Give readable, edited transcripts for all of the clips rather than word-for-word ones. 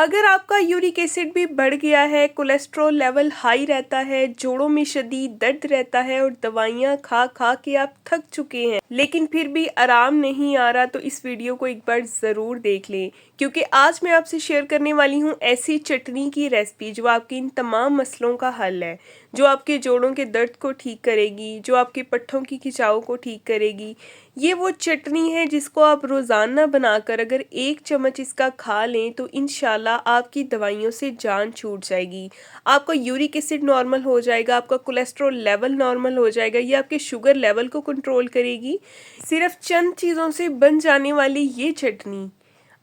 अगर आपका uric acid भी बढ़ गया है, कोलेस्ट्रॉल लेवल हाई रहता है, जोड़ों में शदीद दर्द रहता है और दवाइयाँ खा खा के आप थक चुके हैं लेकिन फिर भी आराम नहीं आ रहा, तो इस वीडियो को एक बार ज़रूर देख लें, क्योंकि आज मैं आपसे शेयर करने वाली हूँ ऐसी चटनी की रेसिपी जो आपके इन तमाम मसलों का हल है, जो आपके जोड़ों के दर्द को ठीक करेगी, जो आपके पट्ठों की खिंचाव को ठीक करेगी। ये वो चटनी है जिसको आप रोज़ाना बनाकर अगर 1 चम्मच इसका खा लें तो इंशाल्लाह आपकी दवाइयों से जान छूट जाएगी। आपका यूरिक एसिड नॉर्मल हो जाएगा, आपका कोलेस्ट्रॉल लेवल नॉर्मल हो जाएगा, ये आपके शुगर लेवल को कंट्रोल करेगी। सिर्फ चंद चीज़ों से बन जाने वाली ये चटनी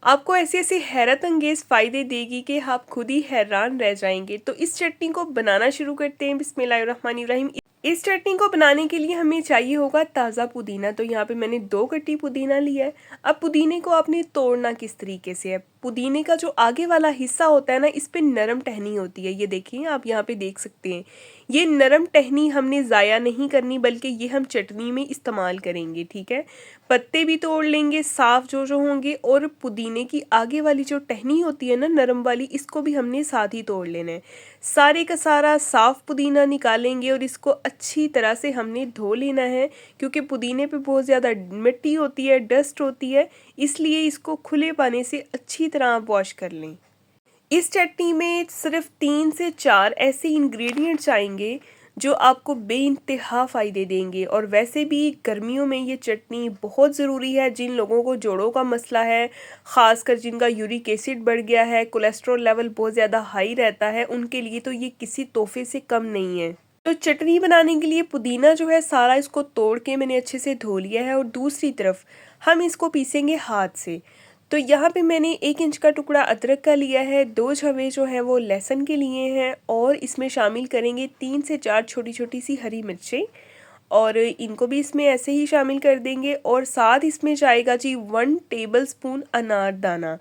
आपको ऐसे ऐसे हैरत अंगेज फ़ायदे देगी कि आप खुद ही हैरान रह जाएंगे। तो इस चटनी को बनाना शुरू करते हैं। बिस्मिल्लाहिर्रहमानिर्रहीम। इस चटनी को बनाने के लिए हमें चाहिए होगा ताज़ा पुदीना। तो यहाँ पे मैंने 2 कट्टी पुदीना लिया है। अब पुदीने को आपने तोड़ना किस तरीके से है। पुदीने का जो आगे वाला हिस्सा होता है ना, इस पे नरम टहनी होती है। ये देखिए, आप यहाँ पे देख सकते हैं। ये नरम टहनी हमने ज़ाया नहीं करनी, बल्कि ये हम चटनी में इस्तेमाल करेंगे, ठीक है। पत्ते भी तोड़ लेंगे साफ जो होंगे, और पुदीने की आगे वाली जो टहनी होती है ना, नरम वाली, इसको भी हमने साथ ही तोड़ लेना है। सारे का सारा साफ पुदीना निकालेंगे और इसको अच्छी तरह से हमने धो लेना है, क्योंकि पुदीने पे बहुत ज़्यादा मिट्टी होती है, डस्ट होती है, इसलिए इसको खुले पानी से अच्छी तरह आप वॉश कर लें। इस चटनी में सिर्फ 3 से 4 ऐसे इंग्रेडिएंट्स आएंगे जो आपको बेइंतहा फ़ायदे देंगे। और वैसे भी गर्मियों में ये चटनी बहुत ज़रूरी है। जिन लोगों को जोड़ों का मसला है, ख़ासकर जिनका यूरिक एसिड बढ़ गया है, कोलेस्ट्रॉल लेवल बहुत ज़्यादा हाई रहता है, उनके लिए तो ये किसी तोहफे से कम नहीं है। तो चटनी बनाने के लिए पुदीना जो है सारा इसको तोड़ के मैंने अच्छे से धो लिया है, और दूसरी तरफ हम इसको पीसेंगे हाथ से। तो यहाँ पे मैंने 1 इंच का टुकड़ा अदरक का लिया है, 2 छवे जो है वो लहसुन के लिए हैं, और इसमें शामिल करेंगे 3 से 4 छोटी छोटी सी हरी मिर्चें, और इनको भी इसमें ऐसे ही शामिल कर देंगे। और साथ इसमें जाएगा जी 1 टेबलस्पून अनारदाना।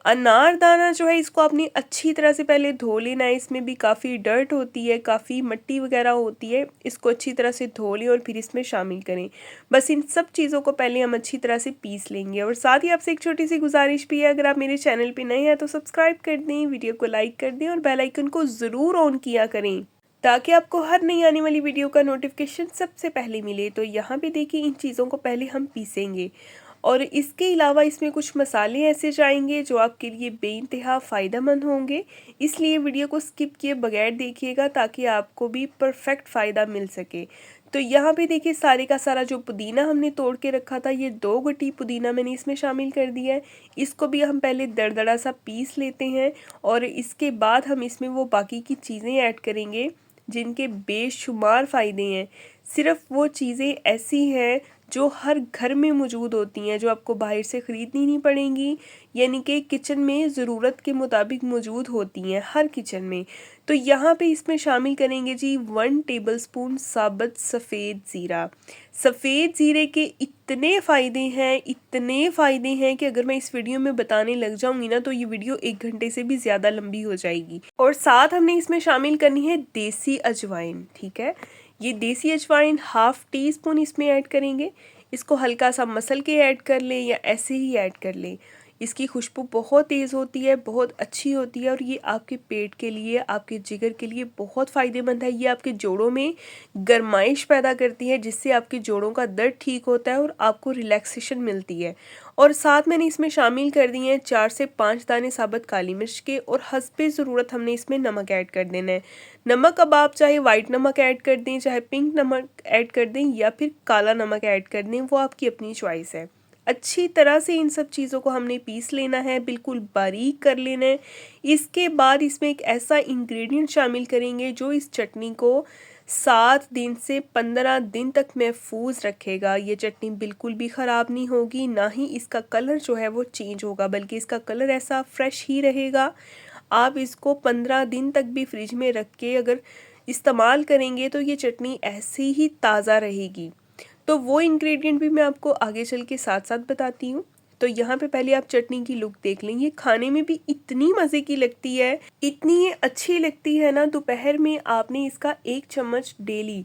अनारदाना जो है इसको आपने अच्छी तरह से पहले धो लेना है। इसमें भी काफ़ी डर्ट होती है, काफ़ी मिट्टी वगैरह होती है। इसको अच्छी तरह से धो लें और फिर इसमें शामिल करें। बस इन सब चीज़ों को पहले हम अच्छी तरह से पीस लेंगे। और साथ ही आपसे एक छोटी सी गुजारिश भी है, अगर आप मेरे चैनल पे नए हैं तो सब्सक्राइब कर दें, वीडियो को लाइक कर दें और बेल आइकन को ज़रूर ऑन किया करें, ताकि आपको हर नई आने वाली वीडियो का नोटिफिकेशन सबसे पहले मिले। तो यहाँ पे देखिए, इन चीज़ों को पहले हम पीसेंगे, और इसके अलावा इसमें कुछ मसाले ऐसे जाएंगे जो आपके लिए बेइंतहा फ़ायदेमंद होंगे। इसलिए वीडियो को स्किप किए बगैर देखिएगा, ताकि आपको भी परफेक्ट फ़ायदा मिल सके। तो यहाँ पे देखिए, सारे का सारा जो पुदीना हमने तोड़ के रखा था, ये 2 गट्टी पुदीना मैंने इसमें शामिल कर दिया है। इसको भी हम पहले दरदरा सा पीस लेते हैं, और इसके बाद हम इसमें वो बाकी की चीज़ें ऐड करेंगे जिनके बेशुमार फ़ायदे हैं। सिर्फ वो चीज़ें ऐसी हैं जो हर घर में मौजूद होती हैं, जो आपको बाहर से ख़रीदनी नहीं पड़ेंगी, यानी कि किचन में ज़रूरत के मुताबिक मौजूद होती हैं हर किचन में। तो यहाँ पे इसमें शामिल करेंगे जी 1 टेबलस्पून साबुत सफ़ेद ज़ीरा। सफ़ेद ज़ीरे के इतने फ़ायदे हैं कि अगर मैं इस वीडियो में बताने लग जाऊंगी ना, तो ये वीडियो 1 घंटे से भी ज़्यादा लंबी हो जाएगी। और साथ हमने इसमें शामिल करनी है देसी अजवाइन, ठीक है। ये देसी अजवाइन 1/2 टीस्पून इसमें ऐड करेंगे। इसको हल्का सा मसल के ऐड कर लें या ऐसे ही ऐड कर लें। इसकी खुशबू बहुत तेज़ होती है, बहुत अच्छी होती है, और ये आपके पेट के लिए, आपके जिगर के लिए बहुत फ़ायदेमंद है। ये आपके जोड़ों में गर्माइश पैदा करती है, जिससे आपके जोड़ों का दर्द ठीक होता है और आपको रिलैक्सेशन मिलती है। और साथ मैंने इसमें शामिल कर दिए हैं 4 से 5 दाने साबुत काली मिर्च के, और हस्बे ज़रूरत हमने इसमें नमक ऐड कर देना है। नमक अब आप चाहे वाइट नमक ऐड कर दें, चाहे पिंक नमक ऐड कर दें, या फिर काला नमक ऐड कर दें, वो आपकी अपनी चॉइस है। अच्छी तरह से इन सब चीज़ों को हमने पीस लेना है, बिल्कुल बारीक कर लेना है। इसके बाद इसमें एक ऐसा इंग्रेडिएंट शामिल करेंगे जो इस चटनी को 7 दिन से 15 दिन तक महफूज रखेगा। ये चटनी बिल्कुल भी ख़राब नहीं होगी, ना ही इसका कलर जो है वो चेंज होगा, बल्कि इसका कलर ऐसा फ्रेश ही रहेगा। आप इसको 15 दिन तक भी फ्रिज में रख के अगर इस्तेमाल करेंगे तो ये चटनी ऐसी ही ताज़ा रहेगी। तो वो इंग्रेडिएंट भी मैं आपको आगे चल के साथ साथ बताती हूँ। तो यहाँ पे पहले आप चटनी की लुक देख लें। ये खाने में भी इतनी मज़े की लगती है, इतनी अच्छी लगती है ना। दोपहर में आपने इसका 1 चम्मच डेली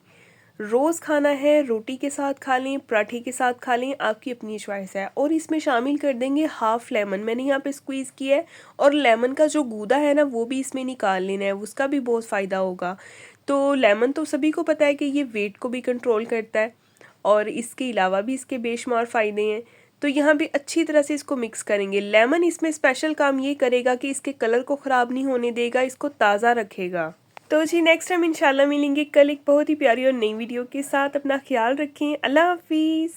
रोज़ खाना है, रोटी के साथ खा लें, पराठे के साथ खा लें, आपकी अपनी चॉइस है। और इसमें शामिल कर देंगे हाफ़ लेमन, मैंने यहाँ पे स्क्वीज़ किया है, और लेमन का जो गूदा है ना वो भी इसमें निकाल लेना है, उसका भी बहुत फ़ायदा होगा। तो लेमन तो सभी को पता है कि ये वेट को भी कंट्रोल करता है, और इसके अलावा भी इसके बेशुमार फ़ायदे हैं। तो यहाँ भी अच्छी तरह से इसको मिक्स करेंगे। लेमन इसमें स्पेशल काम ये करेगा कि इसके कलर को ख़राब नहीं होने देगा, इसको ताज़ा रखेगा। तो जी नेक्स्ट टाइम इंशाल्लाह मिलेंगे कल एक बहुत ही प्यारी और नई वीडियो के साथ। अपना ख्याल रखें। अल्लाह हाफिज़।